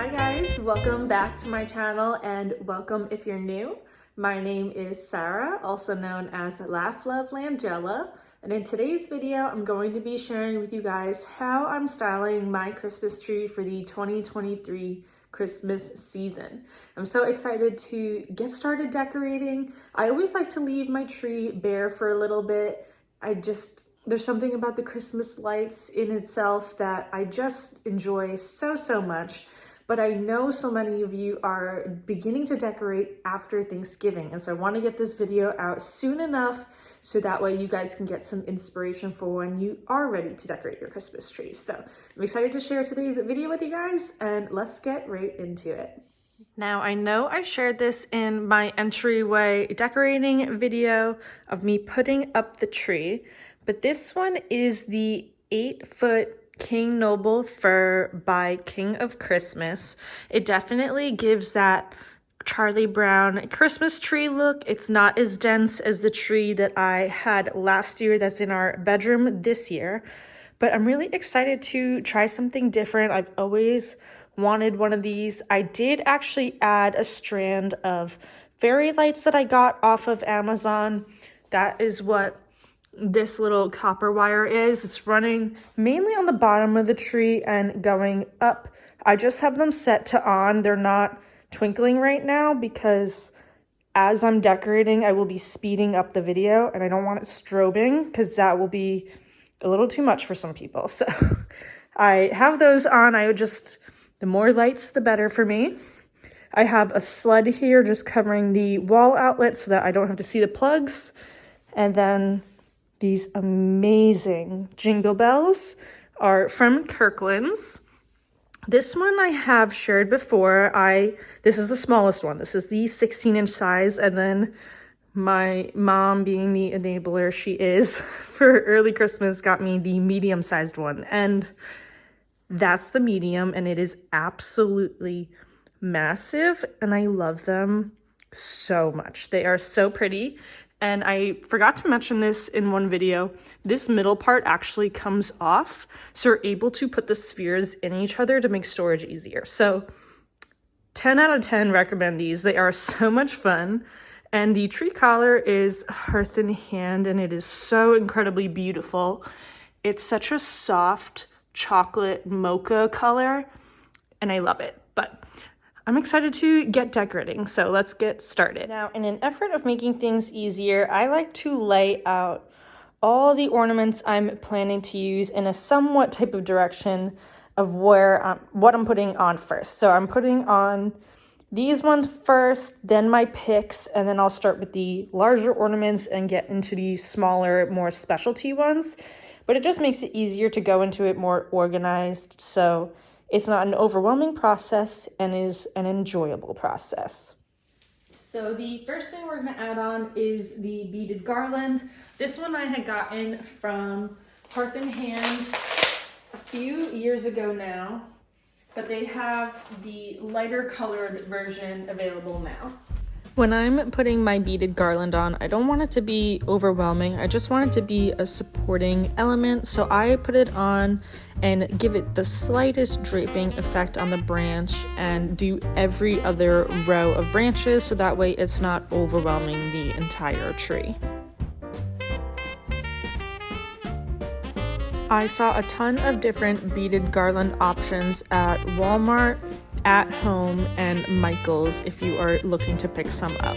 Hi guys, welcome back to my channel and welcome if you're new. My name is Sarah, also known as Laugh Love Langella, and in today's video I'm going to be sharing with you guys how I'm styling my Christmas tree for the 2023 Christmas season. I'm so excited to get started decorating. I always like to leave my tree bare for a little bit. There's something about the Christmas lights in itself that I just enjoy so much. But I know so many of you are beginning to decorate after Thanksgiving. And so I want to get this video out soon enough so that way you guys can get some inspiration for when you are ready to decorate your Christmas tree. So I'm excited to share today's video with you guys, and let's get right into it. Now, I know I shared this in my entryway decorating video of me putting up the tree, but this one is the 8-foot King Noble Fir by King of Christmas. It definitely gives that Charlie Brown Christmas tree look. It's not as dense as the tree that I had last year that's in our bedroom this year, but I'm really excited to try something different. I've always wanted one of these. I did actually add a strand of fairy lights that I got off of Amazon. That is what this little copper wire is. It's running mainly on the bottom of the tree and going up. I just have them set to on. They're not twinkling right now because as I'm decorating, I will be speeding up the video and I don't want it strobing because that will be a little too much for some people. So I have those on. The more lights, the better for me. I have a sled here just covering the wall outlet so that I don't have to see the plugs. And then these amazing jingle bells are from Kirkland's. This one I have shared before. This is the smallest one. This is the 16-inch size. And then my mom, being the enabler she is for early Christmas, got me the medium-sized one. And that's the medium, and it is absolutely massive. And I love them so much. They are so pretty. And I forgot to mention this in one video, this middle part actually comes off, so we're able to put the spheres in each other to make storage easier. So 10 out of 10 recommend these. They are so much fun. And the tree collar is Hearth in Hand, and it is so incredibly beautiful. It's such a soft chocolate mocha color, and I love it. But I'm excited to get decorating, so let's get started. Now, in an effort of making things easier, I like to lay out all the ornaments I'm planning to use in a somewhat type of direction of what I'm putting on first. So I'm putting on these ones first, then my picks, and then I'll start with the larger ornaments and get into the smaller, more specialty ones. But it just makes it easier to go into it more organized, so it's not an overwhelming process and is an enjoyable process. So the first thing we're going to add on is the beaded garland. This one I had gotten from Hearth in Hand a few years ago now, but they have the lighter colored version available now. When I'm putting my beaded garland on, I don't want it to be overwhelming. I just want it to be a supporting element. So I put it on and give it the slightest draping effect on the branch and do every other row of branches so that way it's not overwhelming the entire tree. I saw a ton of different beaded garland options at Walmart, At Home, and Michael's if you are looking to pick some up.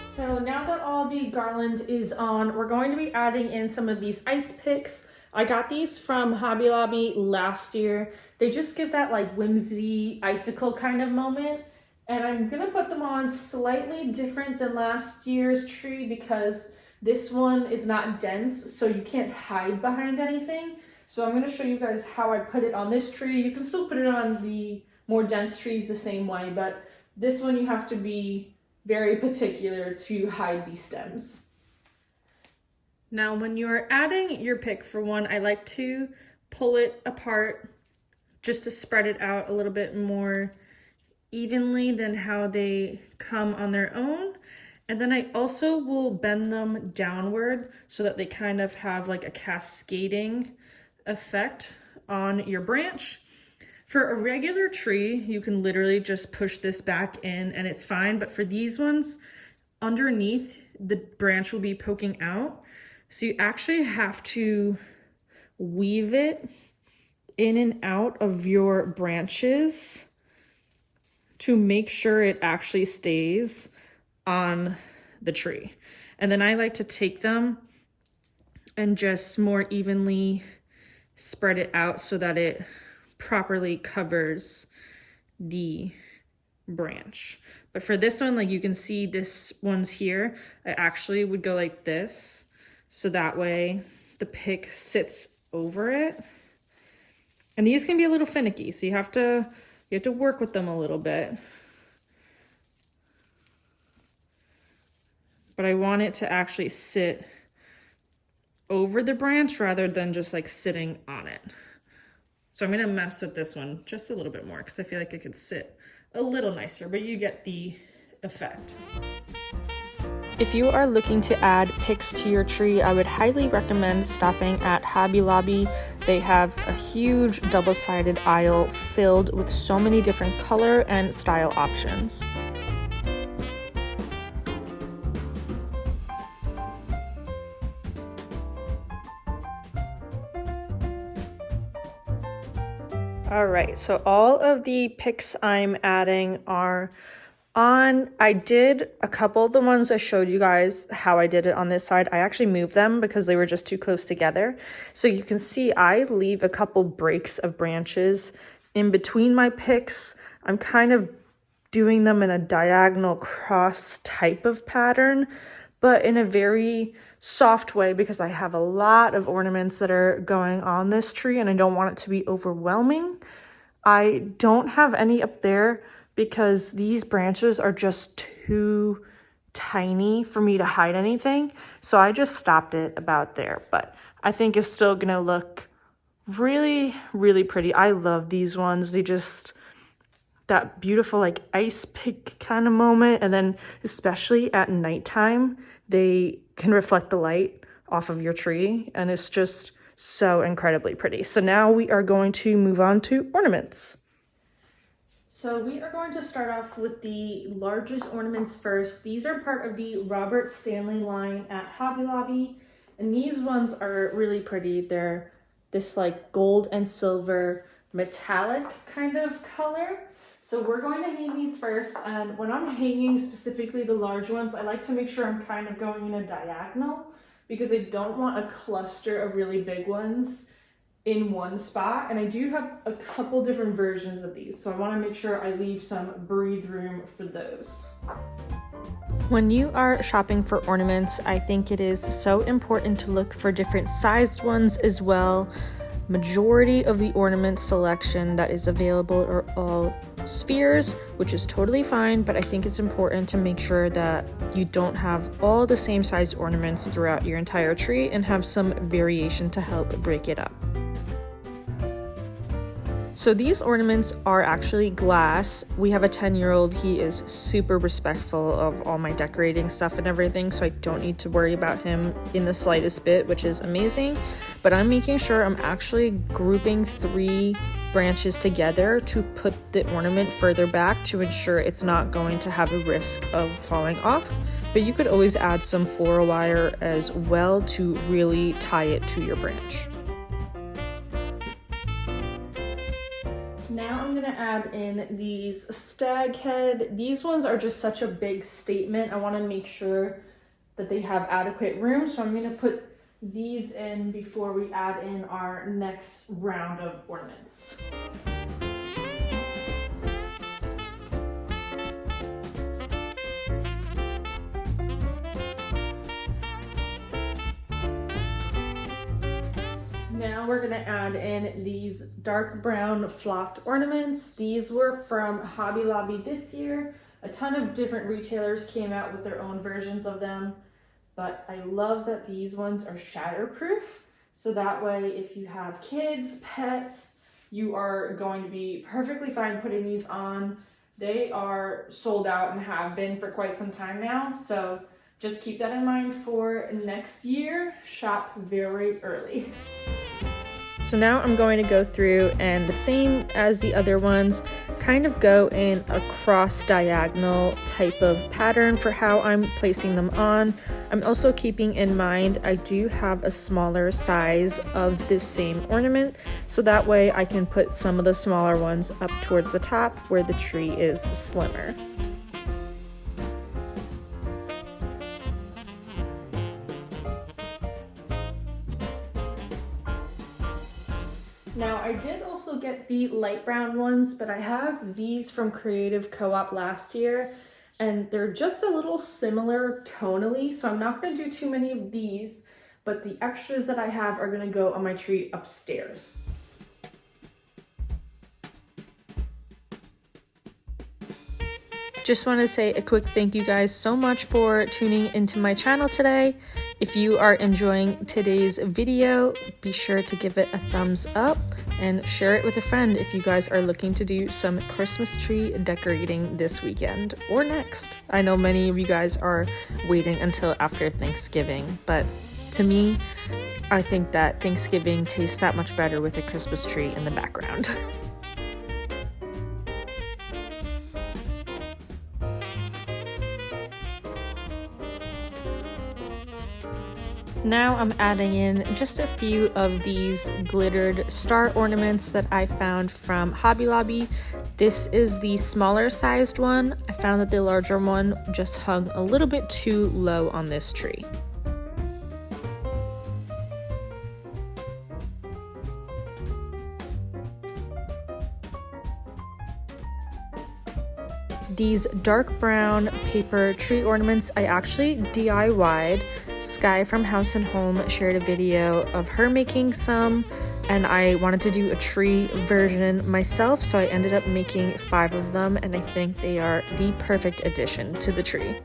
So now that all the garland is on, we're going to be adding in some of these ice picks. I got these from Hobby Lobby last year. They just give that like whimsy icicle kind of moment. And I'm gonna put them on slightly different than last year's tree because this one is not dense, so you can't hide behind anything. So I'm going to show you guys how I put it on this tree. You can still put it on the more dense trees the same way, but this one you have to be very particular to hide these stems. Now, when you're adding your pick for one, I like to pull it apart just to spread it out a little bit more evenly than how they come on their own. And then I also will bend them downward so that they kind of have like a cascading effect on your branch. For a regular tree, you can literally just push this back in and it's fine. But for these ones, underneath, the branch will be poking out. So you actually have to weave it in and out of your branches to make sure it actually stays on the tree. And then I like to take them and just more evenly spread it out so that it properly covers the branch. But for this one, like you can see this one's here, I actually would go like this, so that way the pick sits over it. And these can be a little finicky, so you have to work with them a little bit. But I want it to actually sit over the branch rather than just like sitting on it. So I'm gonna mess with this one just a little bit more because I feel like it could sit a little nicer, but you get the effect. If you are looking to add picks to your tree, I would highly recommend stopping at Hobby Lobby. They have a huge double-sided aisle filled with so many different color and style options. All right, so all of the picks I'm adding are on. I did a couple of the ones I showed you guys how I did it on this side. I actually moved them because they were just too close together. So you can see I leave a couple breaks of branches in between my picks. I'm kind of doing them in a diagonal cross type of pattern, but in a very soft way because I have a lot of ornaments that are going on this tree and I don't want it to be overwhelming. I don't have any up there because these branches are just too tiny for me to hide anything. So I just stopped it about there, but I think it's still gonna look really, really pretty. I love these ones. They just, that beautiful like ice pick kind of moment. And then especially at nighttime, they can reflect the light off of your tree and it's just so incredibly pretty. So now we are going to move on to ornaments. So we are going to start off with the largest ornaments first. These are part of the Robert Stanley line at Hobby Lobby. And these ones are really pretty. They're this like gold and silver metallic kind of color. So we're going to hang these first, and when I'm hanging specifically the large ones, I like to make sure I'm kind of going in a diagonal because I don't want a cluster of really big ones in one spot. And I do have a couple different versions of these, so I want to make sure I leave some breathe room for those. When you are shopping for ornaments, I think it is so important to look for different sized ones as well. Majority of the ornament selection that is available are all spheres, which is totally fine, but I think it's important to make sure that you don't have all the same size ornaments throughout your entire tree and have some variation to help break it up. So these ornaments are actually glass. We have a 10-year-old. He is super respectful of all my decorating stuff and everything, so I don't need to worry about him in the slightest bit, which is amazing. But I'm making sure I'm actually grouping 3 branches together to put the ornament further back to ensure it's not going to have a risk of falling off. But you could always add some floral wire as well to really tie it to your branch. Now I'm gonna add in these stag head. These ones are just such a big statement. I wanna make sure that they have adequate room, so I'm gonna put these in before we add in our next round of ornaments. Now we're gonna add in these dark brown flocked ornaments. These were from Hobby Lobby this year. A ton of different retailers came out with their own versions of them, but I love that these ones are shatterproof. So that way, if you have kids, pets, you are going to be perfectly fine putting these on. they are sold out and have been for quite some time now. So just keep that in mind for next year. Shop very early. So now I'm going to go through and the same as the other ones, kind of go in a cross diagonal type of pattern for how I'm placing them on. I'm also keeping in mind I do have a smaller size of this same ornament, so that way I can put some of the smaller ones up towards the top where the tree is slimmer. Now I did also get the light brown ones, but I have these from Creative Co-op last year, and they're just a little similar tonally, so I'm not going to do too many of these, but the extras that I have are going to go on my tree upstairs. Just want to say a quick thank you guys so much for tuning into my channel today. If you are enjoying today's video, be sure to give it a thumbs up and share it with a friend if you guys are looking to do some Christmas tree decorating this weekend or next. I know many of you guys are waiting until after Thanksgiving, but to me, I think that Thanksgiving tastes that much better with a Christmas tree in the background. Now I'm adding in just a few of these glittered star ornaments that I found from Hobby Lobby. This is the smaller sized one. I found that the larger one just hung a little bit too low on this tree. These dark brown paper tree ornaments I actually DIY'd. Sky from House and Home shared a video of her making some, and I wanted to do a tree version myself, so I ended up making 5 of them, and I think they are the perfect addition to the tree.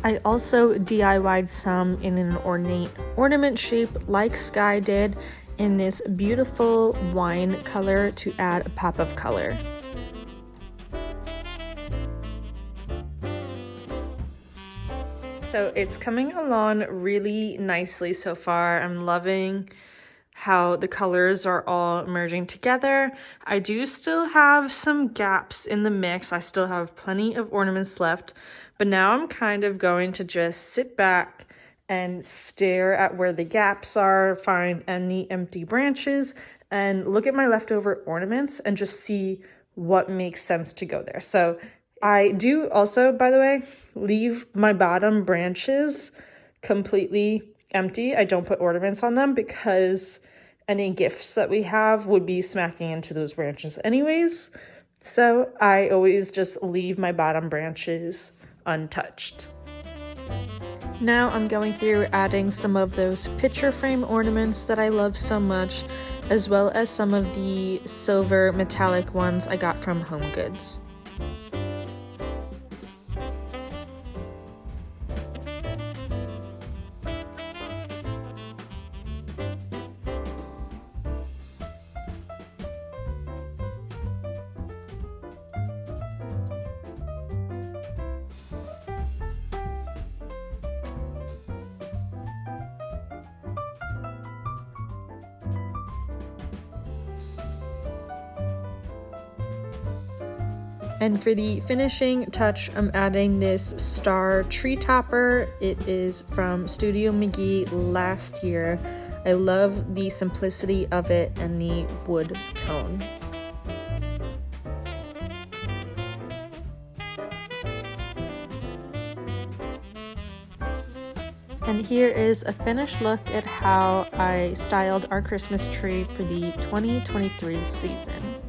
I also DIY'd some in an ornate ornament shape like Sky did, in this beautiful wine color to add a pop of color. So it's coming along really nicely so far. I'm loving how the colors are all merging together. I do still have some gaps in the mix. I still have plenty of ornaments left, but now I'm kind of going to just sit back and stare at where the gaps are, find any empty branches, and look at my leftover ornaments and just see what makes sense to go there. So I do also, by the way, leave my bottom branches completely empty. I don't put ornaments on them because any gifts that we have would be smacking into those branches anyways. So I always just leave my bottom branches untouched. Now I'm going through adding some of those picture frame ornaments that I love so much, as well as some of the silver metallic ones I got from Home Goods. And for the finishing touch, I'm adding this star tree topper. It is from Studio McGee last year. I love the simplicity of it and the wood tone. And here is a finished look at how I styled our Christmas tree for the 2023 season.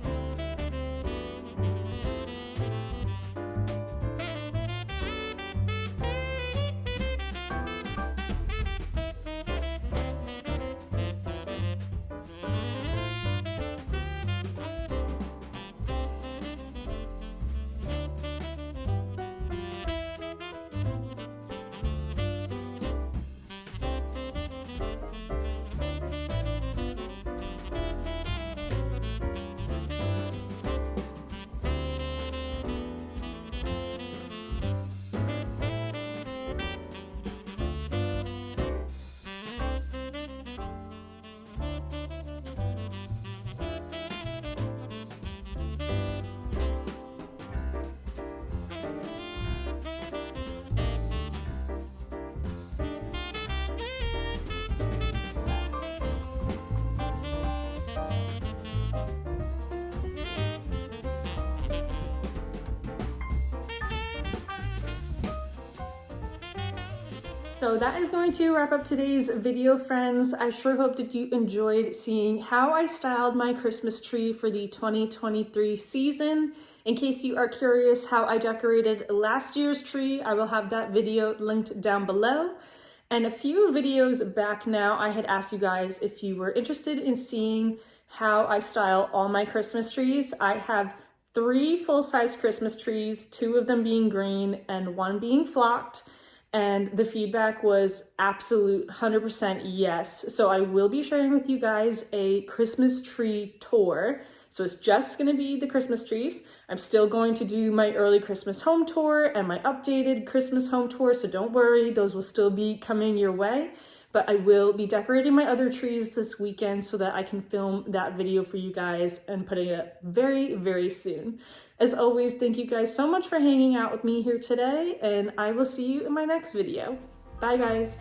So that is going to wrap up today's video, friends. I sure hope that you enjoyed seeing how I styled my Christmas tree for the 2023 season. In case you are curious how I decorated last year's tree, I will have that video linked down below. And a few videos back now, I had asked you guys if you were interested in seeing how I style all my Christmas trees. I have 3 full-size Christmas trees, 2 of them being green and 1 being flocked. And the feedback was absolute 100% yes. So I will be sharing with you guys a Christmas tree tour. So it's just gonna be the Christmas trees. I'm still going to do my early Christmas home tour and my updated Christmas home tour, so don't worry, those will still be coming your way. But I will be decorating my other trees this weekend so that I can film that video for you guys and putting it up very, very soon. As always, thank you guys so much for hanging out with me here today, and I will see you in my next video. Bye, guys.